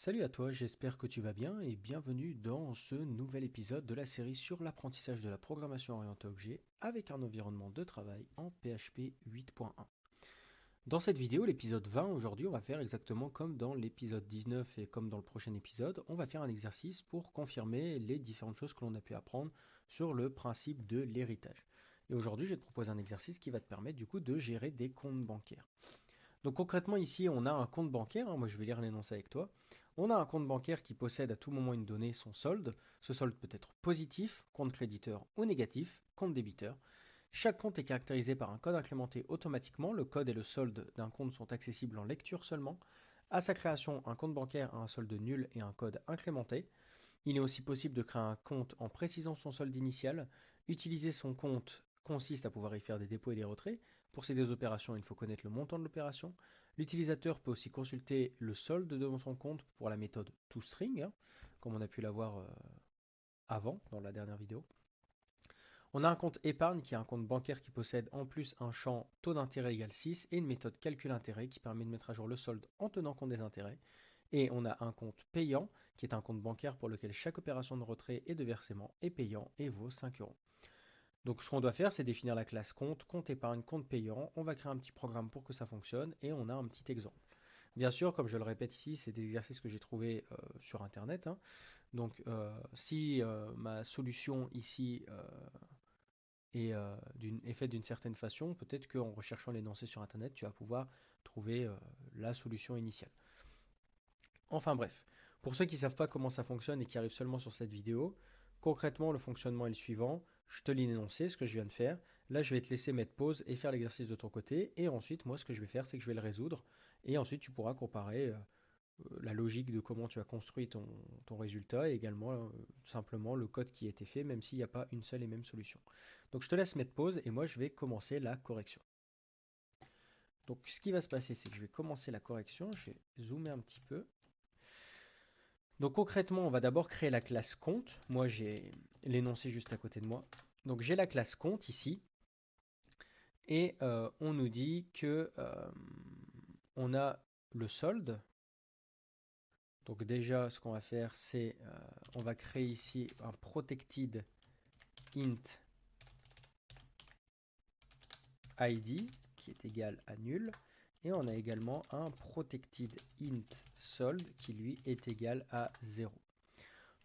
Salut à toi, j'espère que tu vas bien et bienvenue dans ce nouvel épisode de la série sur l'apprentissage de la programmation orientée objet avec un environnement de travail en PHP 8.1. Dans cette vidéo, l'épisode 20, aujourd'hui, on va faire exactement comme dans l'épisode 19 et comme dans le prochain épisode, on va faire un exercice pour confirmer les différentes choses que l'on a pu apprendre sur le principe de l'héritage. Et aujourd'hui, je vais te proposer un exercice qui va te permettre du coup de gérer des comptes bancaires. Donc concrètement ici, on a un compte bancaire, moi je vais lire l'énoncé avec toi. On a un compte bancaire qui possède à tout moment une donnée, son solde. Ce solde peut être positif, compte créditeur, ou négatif, compte débiteur. Chaque compte est caractérisé par un code incrémenté automatiquement. Le code et le solde d'un compte sont accessibles en lecture seulement. À sa création, un compte bancaire a un solde nul et un code incrémenté. Il est aussi possible de créer un compte en précisant son solde initial. Utiliser son compte consiste à pouvoir y faire des dépôts et des retraits. Pour ces deux opérations, il faut connaître le montant de l'opération. L'utilisateur peut aussi consulter le solde de son compte pour la méthode toString, comme on a pu l'avoir avant dans la dernière vidéo. On a un compte épargne qui est un compte bancaire qui possède en plus un champ taux d'intérêt égale 6 et une méthode calcul intérêt qui permet de mettre à jour le solde en tenant compte des intérêts. Et on a un compte payant qui est un compte bancaire pour lequel chaque opération de retrait et de versement est payant et vaut 5 euros. Donc ce qu'on doit faire, c'est définir la classe compte, compte épargne, compte payant. On va créer un petit programme pour que ça fonctionne et on a un petit exemple. Bien sûr, comme je le répète ici, c'est des exercices que j'ai trouvés sur Internet, hein. Donc si ma solution ici est faite d'une certaine façon, peut-être qu'en recherchant l'énoncé sur Internet, tu vas pouvoir trouver la solution initiale. Enfin bref, pour ceux qui ne savent pas comment ça fonctionne et qui arrivent seulement sur cette vidéo, concrètement le fonctionnement est le suivant. Je te lis l'énoncé, ce que je viens de faire. Là, je vais te laisser mettre pause et faire l'exercice de ton côté. Et ensuite, moi, ce que je vais faire, c'est que je vais le résoudre. Et ensuite, tu pourras comparer la logique de comment tu as construit ton résultat et également simplement le code qui a été fait, même s'il n'y a pas une seule et même solution. Donc, je te laisse mettre pause et moi, je vais commencer la correction. Donc, ce qui va se passer, c'est que je vais commencer la correction. Je vais zoomer un petit peu. Donc concrètement, on va d'abord créer la classe compte. Moi, j'ai l'énoncé juste à côté de moi. Donc j'ai la classe compte ici. Et on nous dit que on a le solde. Donc déjà, ce qu'on va faire, c'est on va créer ici un protected int id qui est égal à nul. Et on a également un protected int solde qui lui est égal à 0.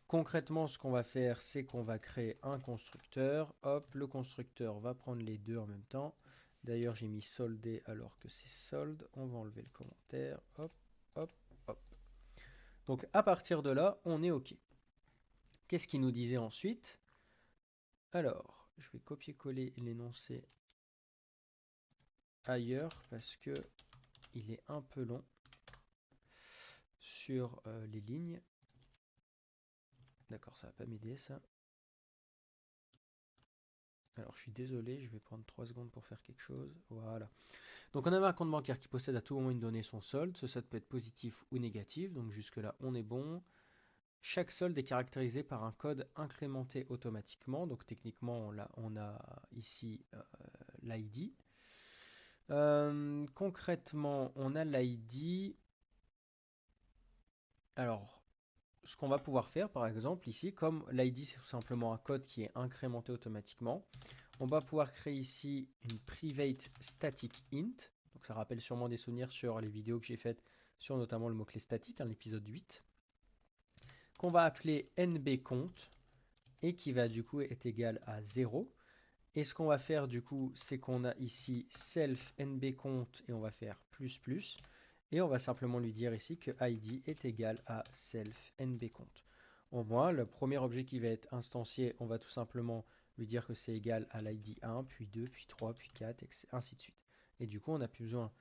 Concrètement, ce qu'on va faire, c'est qu'on va créer un constructeur. Hop, le constructeur va prendre les deux en même temps. D'ailleurs, j'ai mis soldé alors que c'est solde. On va enlever le commentaire. Hop, hop, hop. Donc à partir de là, on est OK. Qu'est-ce qu'il nous disait ensuite? Alors, je vais copier-coller l'énoncé ailleurs parce que il est un peu long sur les lignes. D'accord, ça va pas m'aider ça. Alors je suis désolé, je vais prendre 3 secondes pour faire quelque chose. Voilà. Donc on avait un compte bancaire qui possède à tout moment une donnée son solde. Ce solde peut être positif ou négatif. Donc jusque là on est bon. Chaque solde est caractérisé par un code incrémenté automatiquement. Donc techniquement on a ici l'ID. Concrètement on a l'ID. Alors ce qu'on va pouvoir faire par exemple ici, comme l'ID c'est tout simplement un code qui est incrémenté automatiquement, on va pouvoir créer ici une private static int. Donc ça rappelle sûrement des souvenirs sur les vidéos que j'ai faites sur notamment le mot-clé statique, l'épisode 8, qu'on va appeler nbCount et qui va du coup être égal à 0. Et ce qu'on va faire du coup, c'est qu'on a ici self nbCount et on va faire plus plus. Et on va simplement lui dire ici que id est égal à self nbCount. Au moins, le premier objet qui va être instancié, on va tout simplement lui dire que c'est égal à l'id 1, puis 2, puis 3, puis 4, et ainsi de suite. Et du coup, on n'a plus besoin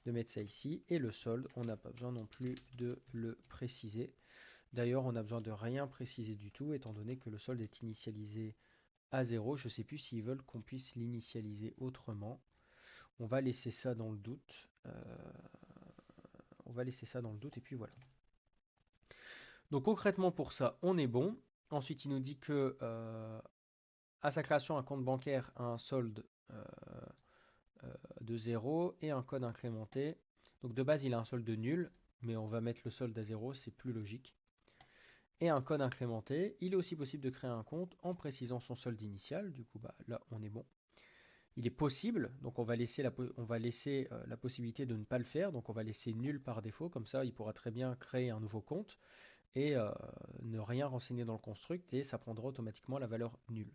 de mettre ça ici. Et le solde, on n'a pas besoin non plus de le préciser. D'ailleurs, on n'a besoin de rien préciser du tout, étant donné que le solde est initialisé à 0. Je ne sais plus s'ils veulent qu'on puisse l'initialiser autrement. On va laisser ça dans le doute. On va laisser ça dans le doute, et puis voilà. Donc concrètement pour ça, on est bon. Ensuite, il nous dit que à sa création, un compte bancaire a un solde de 0 et un code incrémenté. Donc de base, il a un solde nul. mais on va mettre le solde à 0, c'est plus logique. Et un code incrémenté. Il est aussi possible de créer un compte en précisant son solde initial. Du coup, bah, là, on est bon. Il est possible, donc on va laisser la possibilité de ne pas le faire. Donc on va laisser nul par défaut. Comme ça, il pourra très bien créer un nouveau compte et ne rien renseigner dans le construct et ça prendra automatiquement la valeur nulle.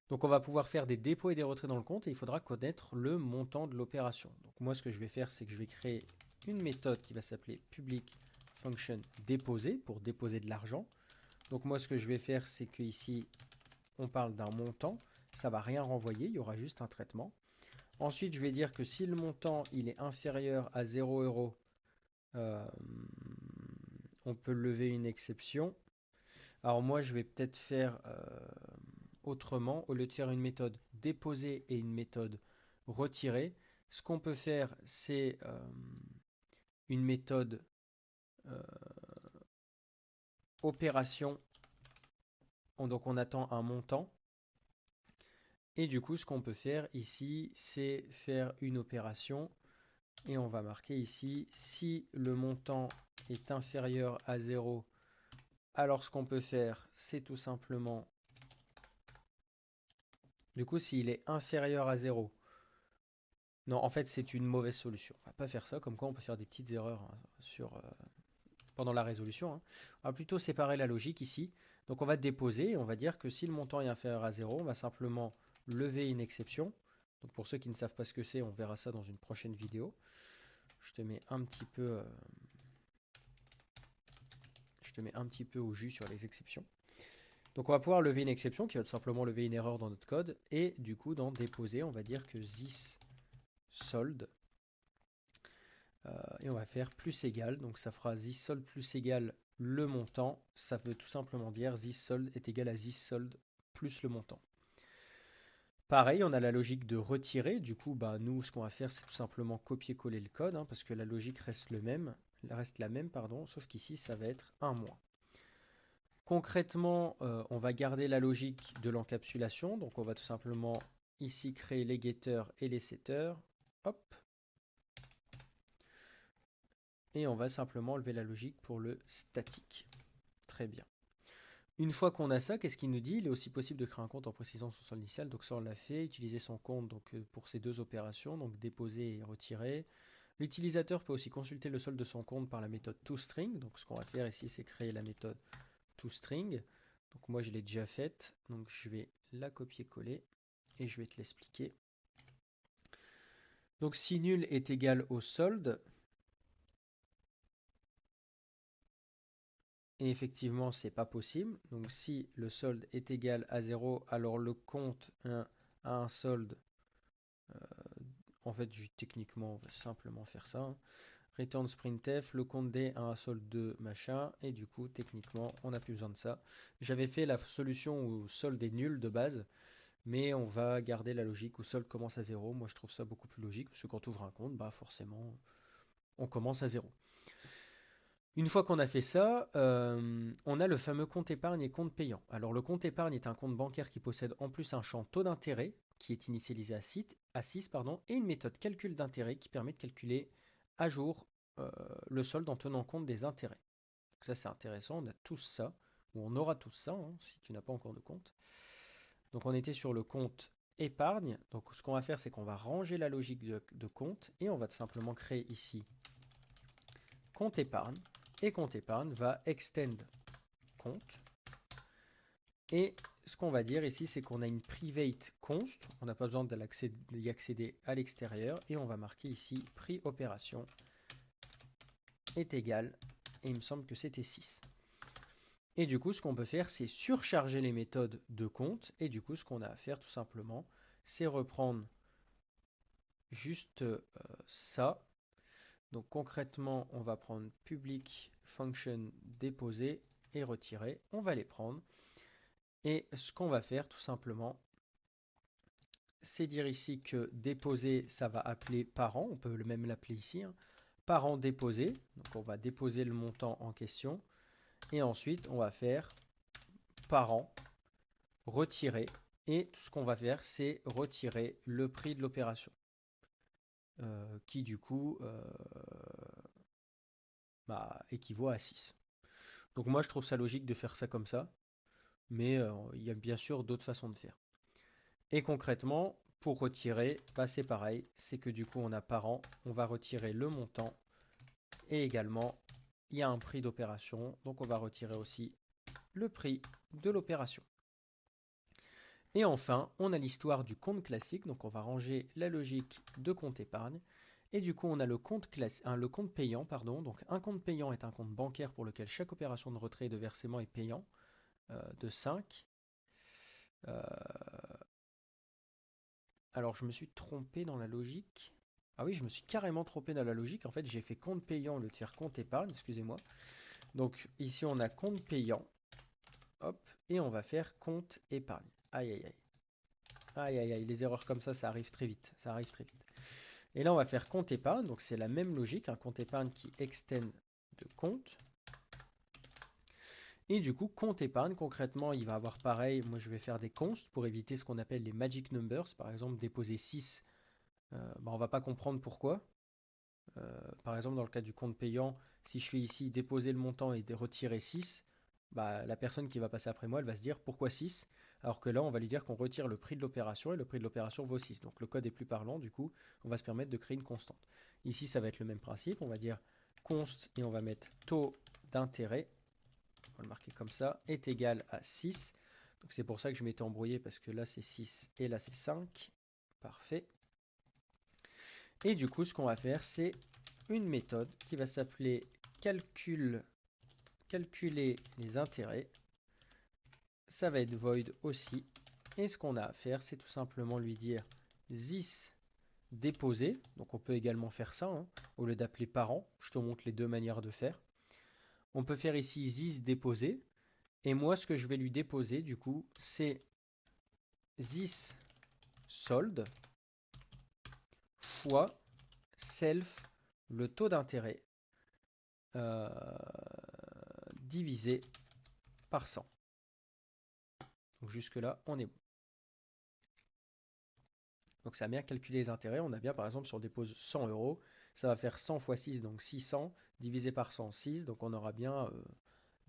Donc on va pouvoir faire des dépôts et des retraits dans le compte et il faudra connaître le montant de l'opération. Donc moi, ce que je vais faire, c'est que je vais créer une méthode qui va s'appeler public function déposer pour déposer de l'argent. Donc moi, ce que je vais faire, c'est que ici, on parle d'un montant. Ça va rien renvoyer, il y aura juste un traitement. Ensuite, je vais dire que si le montant il est inférieur à 0 euros, on peut lever une exception. Alors moi, je vais peut-être faire autrement. Au lieu de faire une méthode déposer et une méthode retirer, ce qu'on peut faire, c'est une méthode euh, opération. Donc on attend un montant. Et du coup, ce qu'on peut faire ici, c'est faire une opération. Et on va marquer ici, si le montant est inférieur à 0, alors ce qu'on peut faire, c'est tout simplement... Du coup, s'il est inférieur à 0, non, en fait, c'est une mauvaise solution. On va pas faire ça, comme quoi on peut faire des petites erreurs pendant la résolution. On va plutôt séparer la logique ici. Donc on va déposer et on va dire que si le montant est inférieur à 0, on va simplement lever une exception. Donc pour ceux qui ne savent pas ce que c'est, on verra ça dans une prochaine vidéo. Je te mets un petit peu au jus sur les exceptions. Donc on va pouvoir lever une exception qui va tout simplement lever une erreur dans notre code. Et du coup, dans déposer, on va dire que this solde. Et on va faire plus égal. Donc ça fera this solde plus égal le montant. Ça veut tout simplement dire this solde est égal à this solde plus le montant. Pareil, on a la logique de retirer. Du coup, bah, nous, ce qu'on va faire, c'est tout simplement copier-coller le code, parce que la logique reste la même, sauf qu'ici, ça va être un moins. Concrètement, on va garder la logique de l'encapsulation. Donc, on va tout simplement ici créer les getters et les setters. Hop. Et on va simplement enlever la logique pour le statique. Très bien. Une fois qu'on a ça, qu'est-ce qu'il nous dit? Il est aussi possible de créer un compte en précisant son solde initial. Donc ça, on l'a fait. Utiliser son compte pour ces deux opérations, donc déposer et retirer. L'utilisateur peut aussi consulter le solde de son compte par la méthode toString. Donc ce qu'on va faire ici, c'est créer la méthode toString. Donc moi, je l'ai déjà faite. Donc je vais la copier-coller et je vais te l'expliquer. Donc si nul est égal au solde, et effectivement, c'est pas possible. Donc si le solde est égal à 0, alors le compte a un solde. En fait, techniquement, on va simplement faire ça. Return printf, le compte D a un solde de machin, et du coup, techniquement, on n'a plus besoin de ça. J'avais fait la solution où solde est nul de base, mais on va garder la logique où solde commence à 0. Moi, je trouve ça beaucoup plus logique, parce que quand on ouvre un compte, bah forcément, on commence à 0. Une fois qu'on a fait ça, on a le fameux compte épargne et compte payant. Alors le compte épargne est un compte bancaire qui possède en plus un champ taux d'intérêt qui est initialisé à 6 et une méthode calcul d'intérêt qui permet de calculer à jour le solde en tenant compte des intérêts. Donc ça c'est intéressant, on a tous ça, ou on aura tous ça si tu n'as pas encore de compte. Donc on était sur le compte épargne, donc ce qu'on va faire c'est qu'on va ranger la logique de compte et on va tout simplement créer ici compte épargne. Et compte épargne va extend compte. Et ce qu'on va dire ici, c'est qu'on a une private const. On n'a pas besoin d'y accéder à l'extérieur. Et on va marquer ici prix opération est égal. Et il me semble que c'était 6. Et du coup, ce qu'on peut faire, c'est surcharger les méthodes de compte. Et du coup, ce qu'on a à faire tout simplement, c'est reprendre juste ça. Donc concrètement, on va prendre public function déposer et retirer. On va les prendre. Et ce qu'on va faire tout simplement, c'est dire ici que déposer, ça va appeler parent. On peut même l'appeler ici. Parent déposé. Donc on va déposer le montant en question. Et ensuite, on va faire parent retirer. Et tout ce qu'on va faire, c'est retirer le prix de l'opération. qui du coup équivaut à 6. Donc moi je trouve ça logique de faire ça comme ça, mais il y a bien sûr d'autres façons de faire. Et concrètement, pour retirer, c'est pareil, c'est que du coup on a par an, on va retirer le montant et également il y a un prix d'opération, donc on va retirer aussi le prix de l'opération. Et enfin, on a l'histoire du compte classique, donc on va ranger la logique de compte épargne. Et du coup, on a le compte payant, pardon. Donc un compte payant est un compte bancaire pour lequel chaque opération de retrait et de versement est payant, de 5. Euh, alors je me suis trompé dans la logique. Ah oui, je me suis carrément trompé dans la logique. En fait, j'ai fait compte payant le tiers compte épargne, excusez-moi. Donc ici, on a compte payant. Hop, et on va faire compte épargne. Aïe aïe aïe. Aïe aïe aïe, les erreurs comme ça arrive très vite. Ça arrive très vite. Et là, on va faire compte épargne. Donc c'est la même logique, un compte épargne qui extend de compte. Et du coup, compte épargne, concrètement, il va avoir pareil. Moi, je vais faire des consts pour éviter ce qu'on appelle les magic numbers. Par exemple, déposer 6, on ne va pas comprendre pourquoi. Par exemple, dans le cas du compte payant, si je fais ici déposer le montant et retirer 6, la personne qui va passer après moi, elle va se dire pourquoi 6, alors que là, on va lui dire qu'on retire le prix de l'opération et le prix de l'opération vaut 6. Donc le code est plus parlant, du coup, on va se permettre de créer une constante. Ici, ça va être le même principe, on va dire const et on va mettre taux d'intérêt, on va le marquer comme ça, est égal à 6. Donc c'est pour ça que je m'étais embrouillé parce que là c'est 6 et là c'est 5. Parfait. Et du coup, ce qu'on va faire, c'est une méthode qui va s'appeler calculer les intérêts. Ça va être void aussi. Et ce qu'on a à faire, c'est tout simplement lui dire this déposer. Donc on peut également faire ça, hein, au lieu d'appeler parent. Je te montre les deux manières de faire. On peut faire ici this déposer. Et moi, ce que je vais lui déposer, du coup, c'est this solde fois self, le taux d'intérêt, euh, divisé par 100. Donc jusque-là, on est bon. Donc ça a bien calculé les intérêts. On a bien, par exemple, si on dépose 100 euros, ça va faire 100 fois 6, donc 600, divisé par 100, 6. Donc on aura bien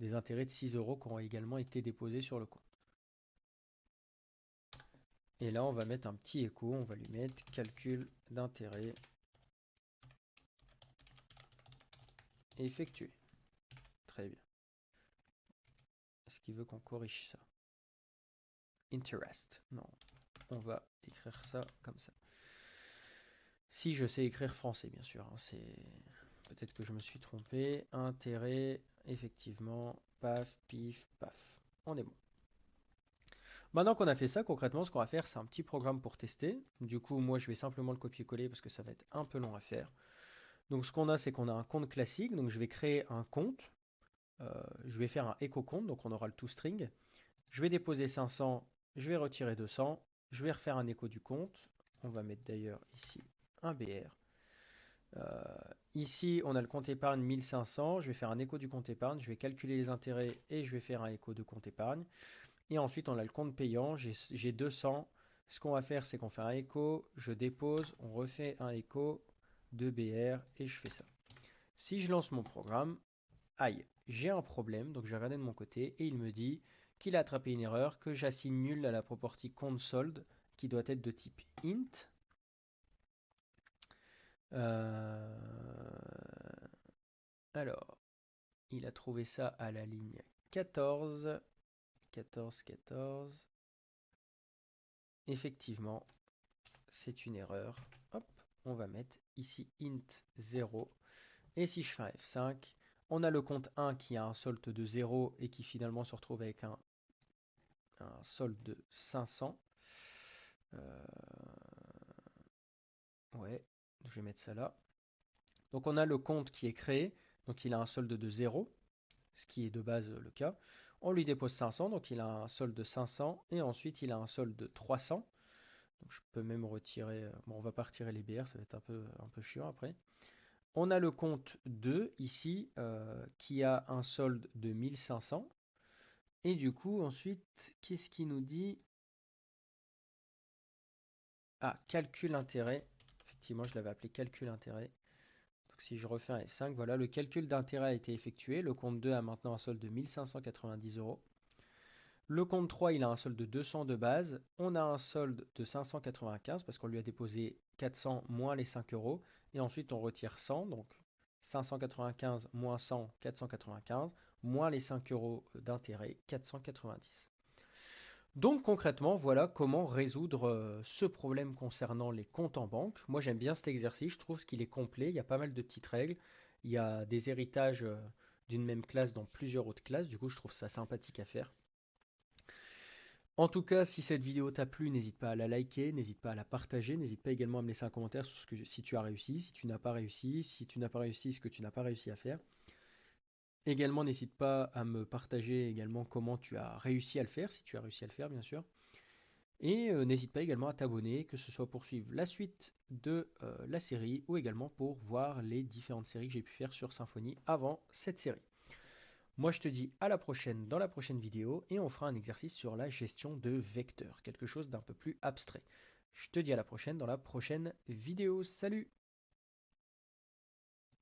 des intérêts de 6 euros qui auront également été déposés sur le compte. Et là, on va mettre un petit écho. On va lui mettre calcul d'intérêt effectué. Très bien. Est-ce qu'il veut qu'on corrige ça? Interest. Non. On va écrire ça comme ça. Si je sais écrire français, bien sûr. Hein, c'est peut-être que je me suis trompé. Intérêt, effectivement. Paf, pif, paf. On est bon. Maintenant qu'on a fait ça, concrètement, ce qu'on va faire, c'est un petit programme pour tester. Du coup, moi, je vais simplement le copier-coller parce que ça va être un peu long à faire. Donc, ce qu'on a, c'est qu'on a un compte classique. Donc, je vais créer un compte. Je vais faire un echo compte. Donc, on aura le toString. Je vais déposer 500. Je vais retirer 200. Je vais refaire un écho du compte. On va mettre d'ailleurs ici un BR. Ici, on a le compte épargne 1500. Je vais faire un écho du compte épargne. Je vais calculer les intérêts et je vais faire un écho de compte épargne. Et ensuite, on a le compte payant. J'ai 200. Ce qu'on va faire, c'est qu'on fait un écho. Je dépose. On refait un écho de BR et je fais ça. Si je lance mon programme, aïe, j'ai un problème. Donc, je vais regarder de mon côté et il me dit qu'il a attrapé une erreur, que j'assigne nul à la property compte solde qui doit être de type int. Alors, il a trouvé ça à la ligne 14. 14, 14. Effectivement, c'est une erreur. Hop, on va mettre ici int 0. Et si je fais un F5, on a le compte 1 qui a un solde de 0 et qui finalement se retrouve avec un solde de 500. Ouais, je vais mettre ça là. Donc on a le compte qui est créé, donc il a un solde de 0, ce qui est de base le cas. On lui dépose 500, donc il a un solde de 500, et ensuite il a un solde de 300. Donc je peux même retirer, bon on va pas retirer les BR, ça va être un peu chiant après. On a le compte 2 ici, qui a un solde de 1500. Et du coup ensuite, qu'est-ce qu'il nous dit? Ah, calcul intérêt. effectivement, je l'avais appelé calcul intérêt. Donc si je refais un F5, voilà, le calcul d'intérêt a été effectué. Le compte 2 a maintenant un solde de 1590 euros. Le compte 3, il a un solde de 200 de base. On a un solde de 595 parce qu'on lui a déposé 400 moins les 5 euros. Et ensuite, on retire 100. Donc 595 moins 100, 495, moins les 5 euros d'intérêt, 490. Donc concrètement, voilà comment résoudre ce problème concernant les comptes en banque. Moi j'aime bien cet exercice, je trouve qu'il est complet, il y a pas mal de petites règles, il y a des héritages d'une même classe dans plusieurs autres classes, du coup je trouve ça sympathique à faire. En tout cas, si cette vidéo t'a plu, n'hésite pas à la liker, n'hésite pas à la partager, n'hésite pas également à me laisser un commentaire sur si tu as réussi, si tu n'as pas réussi, si tu n'as pas réussi, ce que tu n'as pas réussi à faire. Également, n'hésite pas à me partager également comment tu as réussi à le faire, si tu as réussi à le faire bien sûr. Et n'hésite pas également à t'abonner, que ce soit pour suivre la suite de la série ou également pour voir les différentes séries que j'ai pu faire sur Symfony avant cette série. Moi je te dis à la prochaine dans la prochaine vidéo et on fera un exercice sur la gestion de vecteurs, quelque chose d'un peu plus abstrait. Je te dis à la prochaine dans la prochaine vidéo. Salut!